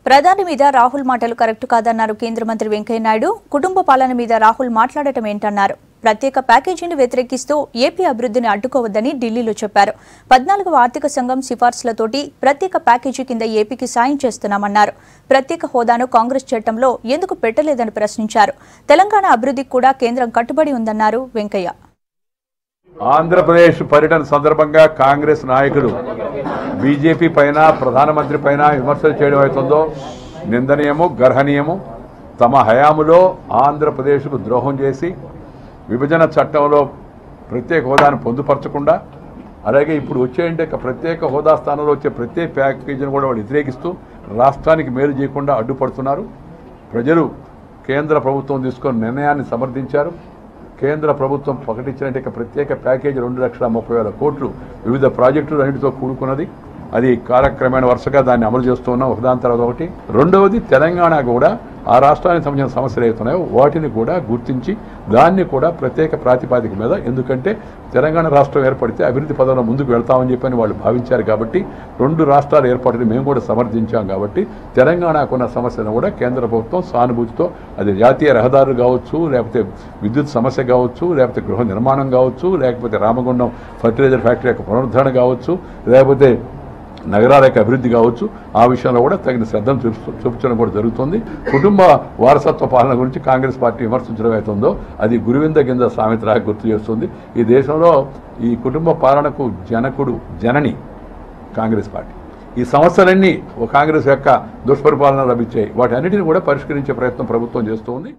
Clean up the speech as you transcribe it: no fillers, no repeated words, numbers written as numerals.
ప్రధాని మీద రాహుల్ మాటలు కరెక్ట్ కాదన్నారు కేంద్ర మంత్రి వెంకయ్య నాయుడు. కుటుంబ పాలన మీద రాహుల్ మాట్లాడటం ఏంటన్నారు. ప్రత్యేక ప్యాకేజీని వ్యతిరేకిస్తూ ఏపీ అభివృద్ధిని అడ్డుకోవద్దని ఢిల్లీలో చెప్పారు. 14వ ఆర్థిక సంఘం సిఫార్సులతోటి ప్రత్యేక ప్యాకేజీ కింద ఏపీకి సాయం చేస్తున్నామన్నారు. ప్రత్యేక హోదాను కాంగ్రెస్ చట్టంలో ఎందుకు పెట్టలేదని ప్రశ్నించారు. తెలంగాణ అభివృద్ధికి కూడా కేంద్రం కట్టుబడి ఉందన్నారు వెంకయ్య. ఆంధ్రప్రదేశ్ పర్యటన సందర్భంగా కాంగ్రెస్ నాయకులు బీజేపీ పైన ప్రధానమంత్రి పైన విమర్శలు చేయడం అవుతుందో నిందనీయము, గర్హనీయము. తమ హయాములో ఆంధ్రప్రదేశ్కు ద్రోహం చేసి విభజన చట్టంలో ప్రత్యేక హోదాను పొందుపరచకుండా, అలాగే ఇప్పుడు వచ్చే ప్రత్యేక హోదా స్థానంలో వచ్చే ప్రత్యేక ప్యాకేజీని కూడా వాళ్ళు వ్యతిరేకిస్తూ రాష్ట్రానికి మేలు చేయకుండా అడ్డుపడుతున్నారు. ప్రజలు కేంద్ర ప్రభుత్వం తీసుకున్న నిర్ణయాన్ని సమర్థించారు. కేంద్ర ప్రభుత్వం ప్రకటించిన ప్రత్యేక ప్యాకేజీ 2,30,000 కోట్లు వివిధ ప్రాజెక్టులు అన్నింటితో కూడుకున్నది. అది కాలక్రమేణ వరుసగా దాన్ని అమలు చేస్తున్నాం ఒకదాని తర్వాత ఒకటి. రెండవది, తెలంగాణ కూడా ఆ రాష్ట్రానికి సంబంధించిన సమస్యలు అవుతున్నాయో వాటిని కూడా గుర్తించి దాన్ని కూడా ప్రత్యేక ప్రాతిపాదిక మీద, ఎందుకంటే తెలంగాణ రాష్ట్రం ఏర్పడితే అభివృద్ధి పదంలో ముందుకు వెళ్తామని చెప్పని వాళ్ళు భావించారు. కాబట్టి 2 రాష్ట్రాలు ఏర్పడితే మేము కూడా సమర్థించాం. కాబట్టి తెలంగాణకున్న సమస్యను కూడా కేంద్ర ప్రభుత్వం సానుభూతితో, అది జాతీయ రహదారులు కావచ్చు, లేకపోతే విద్యుత్ సమస్య కావచ్చు, లేకపోతే గృహ నిర్మాణం కావచ్చు, లేకపోతే రామగుండం ఫర్టిలైజర్ ఫ్యాక్టరీ యొక్క పునరుద్ధరణ కావచ్చు, లేకపోతే నగరాల యొక్క అభివృద్ధి కావచ్చు, ఆ విషయంలో కూడా తగిన శ్రద్ధను చూపించడం కూడా జరుగుతుంది. కుటుంబ వారసత్వ పాలన గురించి కాంగ్రెస్ పార్టీ విమర్శించడం అవుతుందో అది గురువింద గింజ సామెతలాగా గుర్తు చేస్తుంది. ఈ దేశంలో ఈ కుటుంబ పాలనకు జనని కాంగ్రెస్ పార్టీ. ఈ సమస్యలన్నీ కాంగ్రెస్ యొక్క దుష్పరిపాలన లభించాయి. వాటి అన్నిటిని కూడా పరిష్కరించే ప్రయత్నం ప్రభుత్వం చేస్తూ ఉంది.